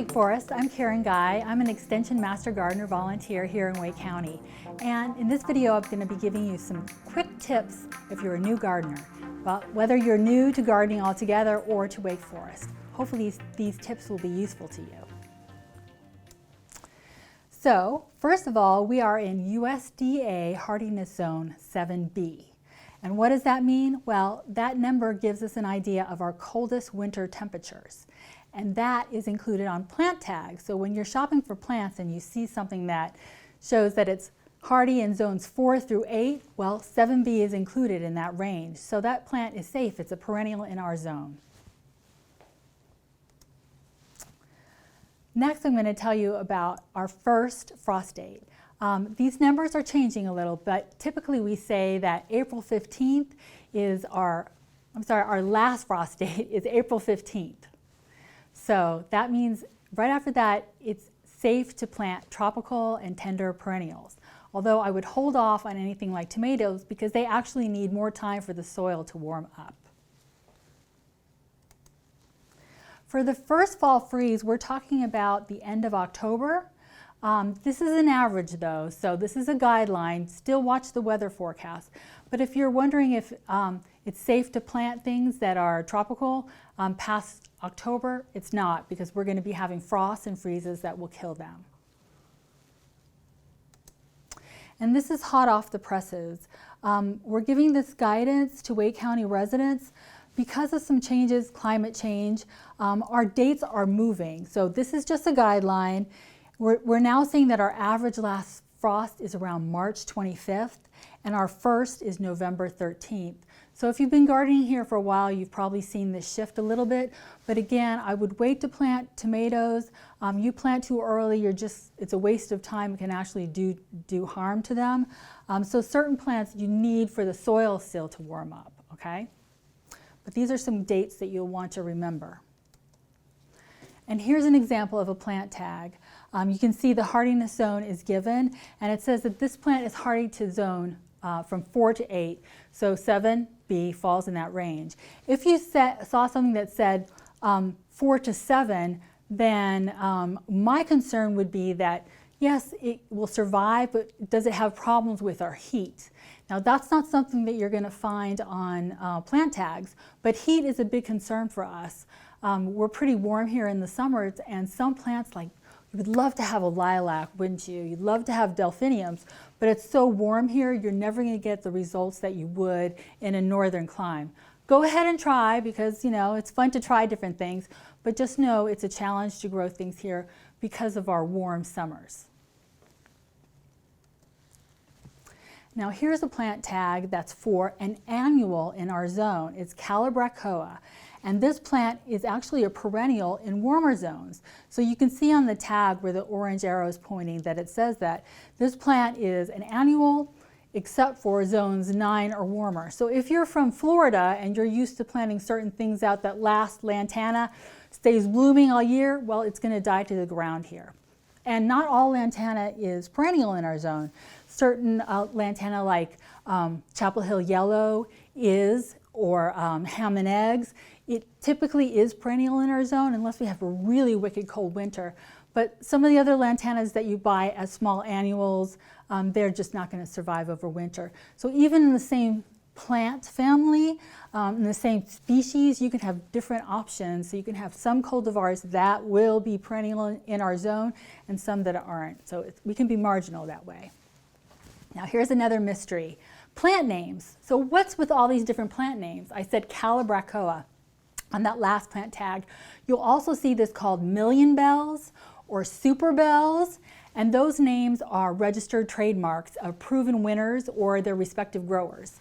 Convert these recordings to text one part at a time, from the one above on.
Wake Forest, I'm Karen Guy. I'm an Extension Master Gardener volunteer here in Wake County. And in this video, I'm going to be giving you some quick tips if you're a new gardener, whether you're new to gardening altogether or to Wake Forest. Hopefully these tips will be useful to you. So, first of all, we are in USDA Hardiness Zone 7B. And what does that mean? Well, that number gives us an idea of our coldest winter temperatures. And that is included on plant tags. So when you're shopping for plants and you see something that shows that it's hardy in zones 4 through 8, well, 7B is included in that range. So that plant is safe. It's a perennial in our zone. Next, I'm going to tell you about our first frost date. These numbers are changing a little, but typically we say that April 15th is our last frost date is April 15th. So that means right after that, it's safe to plant tropical and tender perennials. Although I would hold off on anything like tomatoes because they actually need more time for the soil to warm up. For the first fall freeze, we're talking about the end of October. This is an average though, so this is a guideline. Still watch the weather forecast. But if you're wondering if it's safe to plant things that are tropical past October, it's not, because we're going to be having frosts and freezes that will kill them. And this is hot off the presses. We're giving this guidance to Wake County residents because of some changes, climate change. Our dates are moving. So this is just a guideline. We're now saying that our average last frost is around March 25th, and our first is November 13th. So if you've been gardening here for a while, you've probably seen this shift a little bit. But again, I would wait to plant tomatoes. You plant too early, it's a waste of time. It can actually do harm to them. So certain plants you need for the soil still to warm up, okay? But these are some dates that you'll want to remember. And here's an example of a plant tag. You can see the hardiness zone is given, and it says that this plant is hardy to zone from 4 to 8, so 7B falls in that range. If you saw something that said 4 to 7, then my concern would be that, yes, it will survive, but does it have problems with our heat? Now, that's not something that you're going to find on plant tags, but heat is a big concern for us. We're pretty warm here in the summers, and some plants, like, you would love to have a lilac, wouldn't you? You'd love to have delphiniums, but it's so warm here, you're never going to get the results that you would in a northern clime. Go ahead and try, because, you know, it's fun to try different things, but just know it's a challenge to grow things here because of our warm summers. Now here's a plant tag that's for an annual in our zone. It's Calibrachoa. And this plant is actually a perennial in warmer zones. So you can see on the tag where the orange arrow is pointing that it says that this plant is an annual except for zones 9 or warmer. So if you're from Florida and you're used to planting certain things out that last lantana, stays blooming all year, well, it's going to die to the ground here. And not all lantana is perennial in our zone. Certain lantana like Chapel Hill Yellow is, or ham and eggs, it typically is perennial in our zone unless we have a really wicked cold winter. But some of the other lantanas that you buy as small annuals, they're just not going to survive over winter. So even in the same plant family, in the same species, you can have different options. So you can have some cultivars that will be perennial in our zone and some that aren't. So we can be marginal that way. Now here's another mystery. Plant names. So what's with all these different plant names? I said Calibrachoa on that last plant tag. You'll also see this called million bells or super bells, and those names are registered trademarks of proven winners or their respective growers.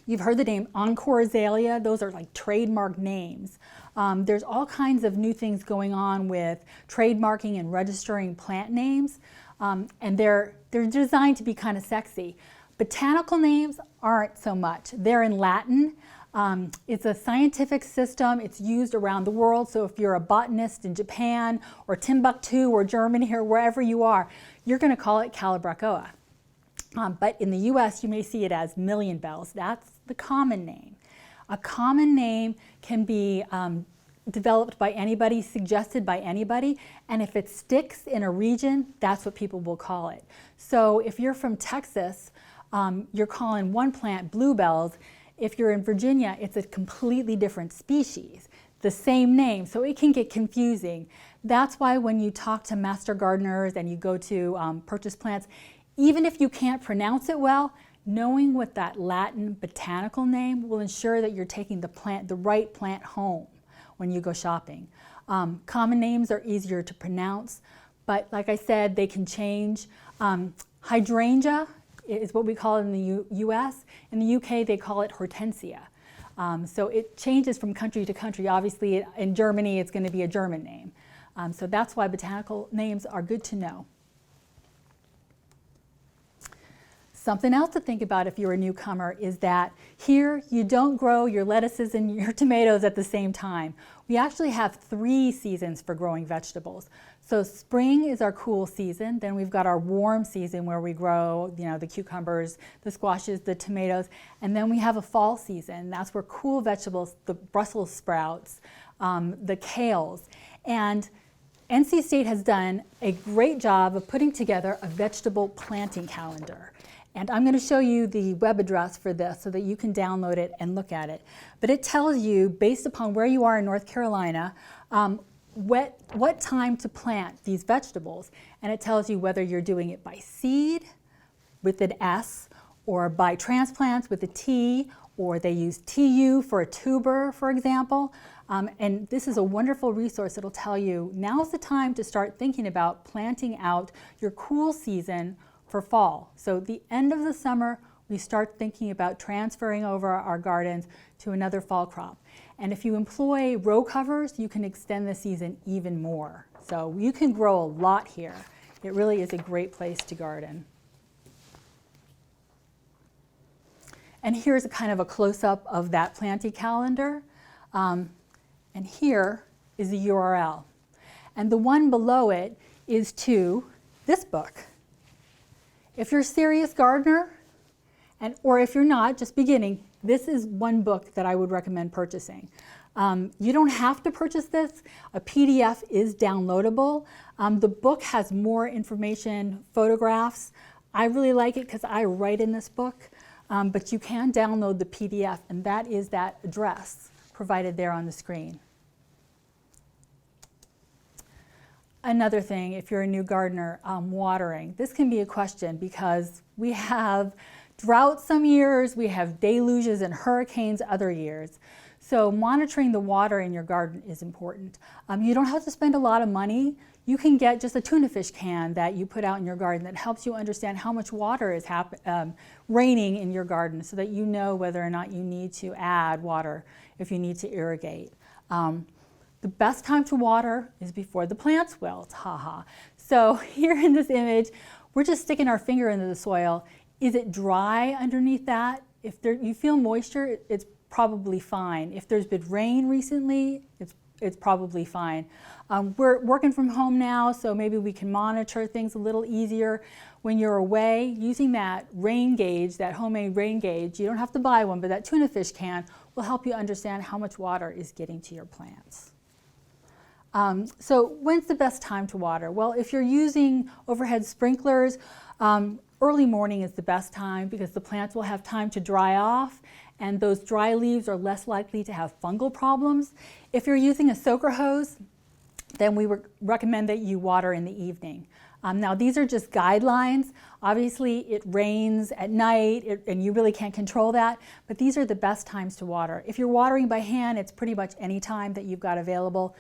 You've heard the name Encore Azalea. Those are like trademark names. There's all kinds of new things going on with trademarking and registering plant names, and they're designed to be kind of sexy. Botanical names aren't so much. They're in Latin. It's a scientific system. It's used around the world. So if you're a botanist in Japan or Timbuktu or Germany or wherever you are, you're going to call it Calibrachoa. But in the US, you may see it as million bells. That's the common name. A common name can be developed by anybody, suggested by anybody, and if it sticks in a region, that's what people will call it. So if you're from Texas, you're calling one plant bluebells. If you're in Virginia, it's a completely different species, the same name, so it can get confusing. That's why when you talk to master gardeners and you go to purchase plants, even if you can't pronounce it well, knowing what that Latin botanical name will ensure that you're taking the right plant home when you go shopping. Common names are easier to pronounce, but like I said, they can change. Hydrangea is what we call it in the US. In the UK, they call it hortensia. So it changes from country to country. Obviously, in Germany, it's going to be a German name. So that's why botanical names are good to know. Something else to think about if you're a newcomer is that here you don't grow your lettuces and your tomatoes at the same time. We actually have 3 seasons for growing vegetables. So spring is our cool season, then we've got our warm season where we grow, the cucumbers, the squashes, the tomatoes, and then we have a fall season. That's where cool vegetables, the Brussels sprouts, the kales, and NC State has done a great job of putting together a vegetable planting calendar. And I'm going to show you the web address for this so that you can download it and look at it. But it tells you, based upon where you are in North Carolina, what time to plant these vegetables. And it tells you whether you're doing it by seed with an S, or by transplants with a T, or they use TU for a tuber, for example. And this is a wonderful resource that'll tell you now's the time to start thinking about planting out your cool season for fall. So the end of the summer, we start thinking about transferring over our gardens to another fall crop. And if you employ row covers, you can extend the season even more. So you can grow a lot here. It really is a great place to garden. And here's a kind of a close-up of that planting calendar. And here is the URL. And the one below it is to this book. If you're a serious gardener, or if you're not, just beginning, this is one book that I would recommend purchasing. You don't have to purchase this. A PDF is downloadable. The book has more information, photographs. I really like it because I write in this book, but you can download the PDF, and that is that address provided there on the screen. Another thing, if you're a new gardener, watering. This can be a question because we have droughts some years, we have deluges and hurricanes other years. So monitoring the water in your garden is important. You don't have to spend a lot of money. You can get just a tuna fish can that you put out in your garden that helps you understand how much water is raining in your garden so that you know whether or not you need to add water if you need to irrigate. The best time to water is before the plants wilt, haha. So here in this image, we're just sticking our finger into the soil. Is it dry underneath that? If you feel moisture, it's probably fine. If there's been rain recently, it's probably fine. We're working from home now, so maybe we can monitor things a little easier. When you're away, using that rain gauge, that homemade rain gauge, you don't have to buy one, but that tuna fish can will help you understand how much water is getting to your plants. So when's the best time to water? Well, if you're using overhead sprinklers, early morning is the best time because the plants will have time to dry off, and those dry leaves are less likely to have fungal problems. If you're using a soaker hose, then we recommend that you water in the evening. Now these are just guidelines. Obviously it rains at night and you really can't control that, but these are the best times to water. If you're watering by hand, it's pretty much any time that you've got available.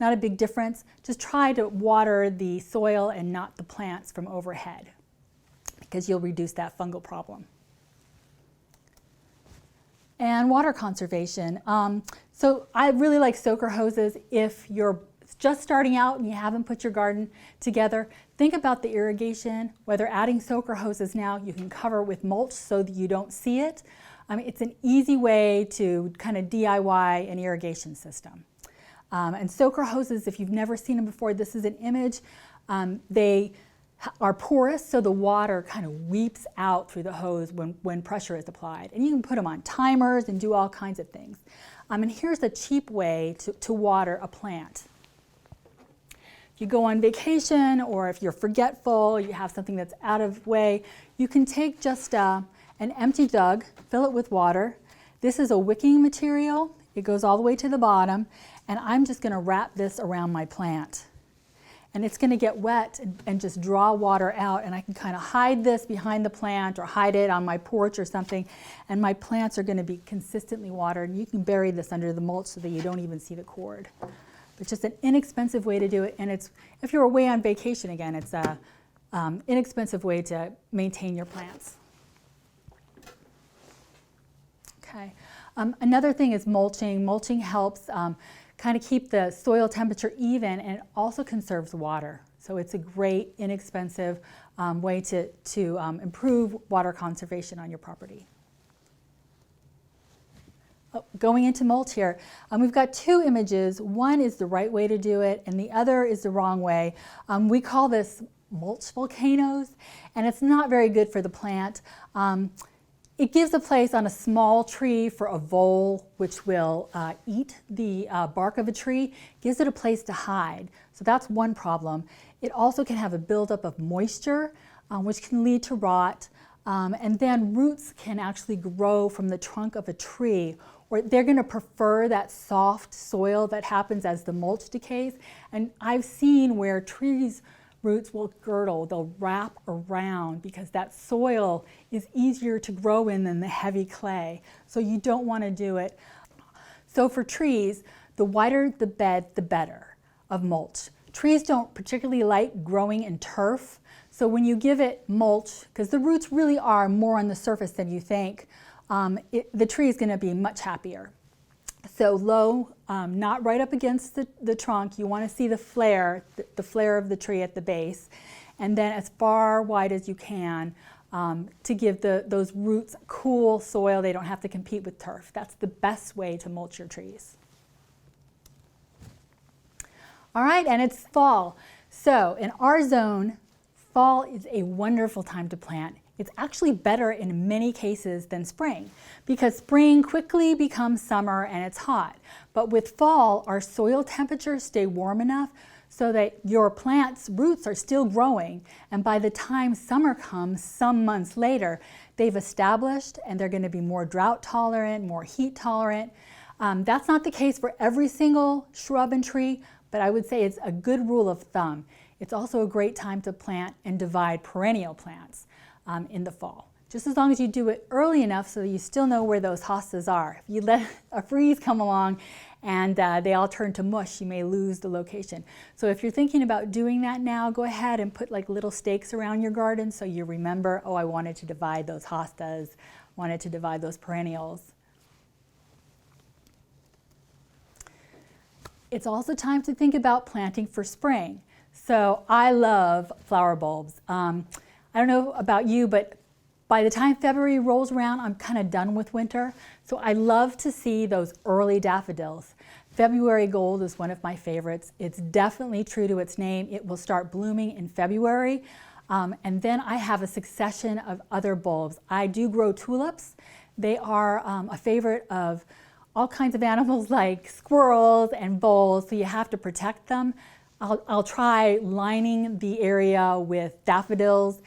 Not a big difference. Just try to water the soil and not the plants from overhead because you'll reduce that fungal problem. And water conservation. So I really like soaker hoses. If you're just starting out and you haven't put your garden together, think about the irrigation, whether adding soaker hoses now, you can cover with mulch so that you don't see it. It's an easy way to kind of DIY an irrigation system. And soaker hoses, if you've never seen them before, this is an image. They are porous, so the water kind of weeps out through the hose when pressure is applied. And you can put them on timers and do all kinds of things. And here's a cheap way to water a plant. If you go on vacation, or if you're forgetful, you have something that's out of way, you can take just an empty jug, fill it with water. This is a wicking material. It goes all the way to the bottom, and I'm just going to wrap this around my plant. And it's going to get wet and just draw water out, and I can kind of hide this behind the plant or hide it on my porch or something, and my plants are going to be consistently watered. And you can bury this under the mulch so that you don't even see the cord. It's just an inexpensive way to do it, and it's, if you're away on vacation again, it's a inexpensive way to maintain your plants. Okay. Another thing is mulching. Mulching helps kind of keep the soil temperature even, and it also conserves water. So it's a great, inexpensive way to improve water conservation on your property. Going into mulch here, we've got two images. One is the right way to do it, and the other is the wrong way. We call this mulch volcanoes, and it's not very good for the plant. It gives a place on a small tree for a vole, which will eat the bark of a tree, gives it a place to hide. So that's one problem. It also can have a buildup of moisture, which can lead to rot. And then roots can actually grow from the trunk of a tree, or they're going to prefer that soft soil that happens as the mulch decays. And I've seen where trees' roots will girdle, they'll wrap around because that soil is easier to grow in than the heavy clay. So you don't want to do it. So for trees, the wider the bed, the better of mulch. Trees don't particularly like growing in turf. So when you give it mulch, because the roots really are more on the surface than you think, the tree is going to be much happier. So low, not right up against the trunk. You want to see the flare of the tree at the base, and then as far wide as you can to give those roots cool soil. They don't have to compete with turf. That's the best way to mulch your trees. All right, and it's fall. So in our zone, fall is a wonderful time to plant. It's actually better in many cases than spring, because spring quickly becomes summer and it's hot. But with fall, our soil temperatures stay warm enough so that your plant's roots are still growing, and by the time summer comes, some months later, they've established and they're going to be more drought tolerant, more heat tolerant. That's not the case for every single shrub and tree, but I would say it's a good rule of thumb. It's also a great time to plant and divide perennial plants in the fall. Just as long as you do it early enough so that you still know where those hostas are. If you let a freeze come along and they all turn to mush, you may lose the location. So if you're thinking about doing that now, go ahead and put like little stakes around your garden so you remember, oh, I wanted to divide those hostas, wanted to divide those perennials. It's also time to think about planting for spring. So I love flower bulbs. I don't know about you, but by the time February rolls around, I'm kind of done with winter. So I love to see those early daffodils. February gold is one of my favorites. It's definitely true to its name. It will start blooming in February. And then I have a succession of other bulbs. I do grow tulips. They are a favorite of all kinds of animals like squirrels and voles, so you have to protect them. I'll try lining the area with daffodils.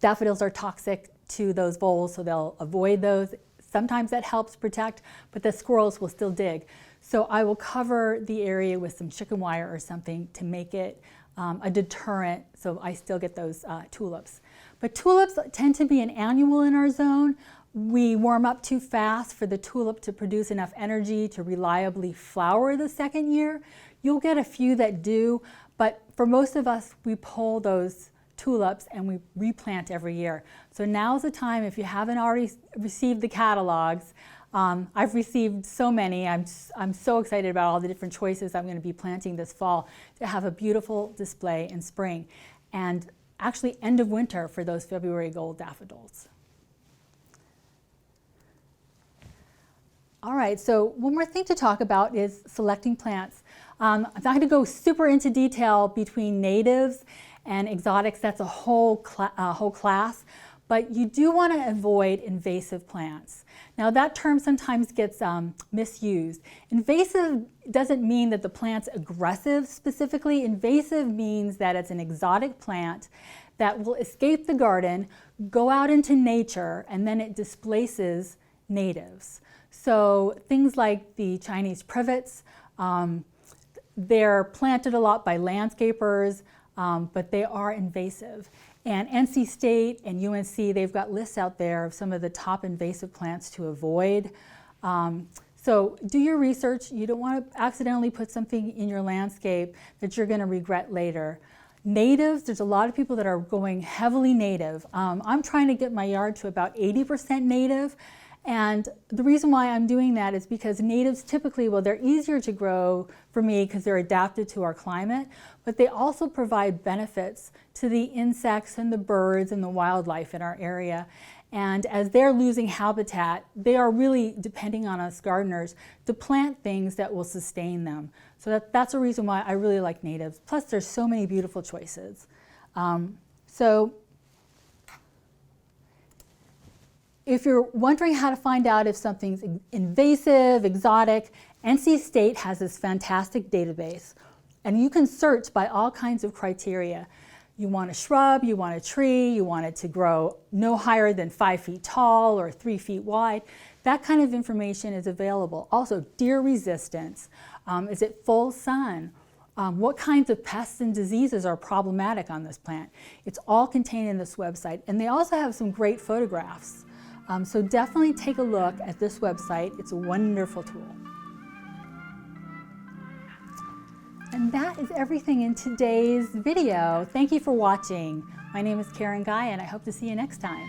Daffodils are toxic to those voles, so they'll avoid those. Sometimes that helps protect, but the squirrels will still dig. So I will cover the area with some chicken wire or something to make it a deterrent, so I still get those tulips. But tulips tend to be an annual in our zone. We warm up too fast for the tulip to produce enough energy to reliably flower the second year. You'll get a few that do, but for most of us, we pull those tulips and we replant every year. So now's the time, if you haven't already received the catalogs. I've received so many. I'm so excited about all the different choices I'm going to be planting this fall to have a beautiful display in spring, and actually end of winter for those February gold daffodils. All right, so one more thing to talk about is selecting plants. I'm not going to go super into detail between natives and exotics. That's a whole class, but you do want to avoid invasive plants. Now that term sometimes gets misused. Invasive doesn't mean that the plant's aggressive specifically. Invasive means that it's an exotic plant that will escape the garden, go out into nature, and then it displaces natives. So things like the Chinese privets, they're planted a lot by landscapers, but they are invasive. And NC State and UNC, they've got lists out there of some of the top invasive plants to avoid. So do your research. You don't want to accidentally put something in your landscape that you're going to regret later. Natives, there's a lot of people that are going heavily native. I'm trying to get my yard to about 80% native. And the reason why I'm doing that is because natives typically, well, they're easier to grow for me because they're adapted to our climate, but they also provide benefits to the insects and the birds and the wildlife in our area. And as they're losing habitat, they are really depending on us gardeners to plant things that will sustain them. So that's a reason why I really like natives. Plus, there's so many beautiful choices. If you're wondering how to find out if something's invasive, exotic, NC State has this fantastic database. And you can search by all kinds of criteria. You want a shrub, you want a tree, you want it to grow no higher than 5 feet tall or 3 feet wide. That kind of information is available. Also, deer resistance. Is it full sun? What kinds of pests and diseases are problematic on this plant? It's all contained in this website. And they also have some great photographs. So definitely take a look at this website. It's a wonderful tool. And that is everything in today's video. Thank you for watching. My name is Karen Guy, and I hope to see you next time.